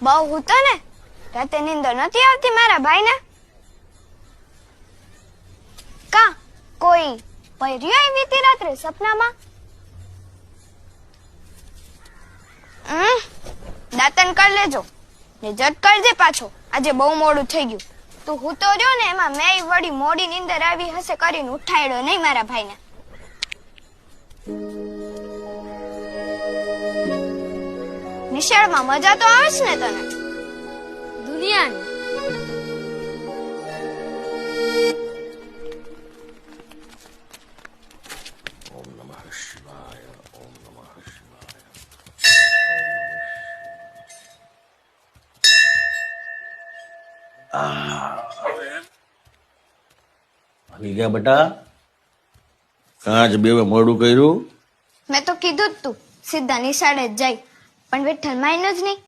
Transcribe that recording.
બહુ હૂતો ને રાતે નીંદર નથી આવતી મારા ભાઈને? કા કોઈ પર્યો આવી હતી રાત્રે સપનામાં? દાંતન કરી લેજો ને જટ કરજે પાછો, આજે બહુ મોડું થઈ ગયું. તું હૂતો રહ્યો ને એમાં મેં વળી મોડી નીંદર આવી હશે કરીને ઉઠાડ્યો નહીં મારા ભાઈને. નિશાળમાં મજા તો આવે છે ને તને? દુનિયાની. ઓમ નમઃ શિવાય, ઓમ નમઃ શિવાય. આવી ગયા બેટા? કાંચ બેવે મોડું કર્યું? મેં તો કીધું જ તું સીધા નિશાળે જ જાય, પણ વિઠ્ઠલ માન્યો જ નહીં.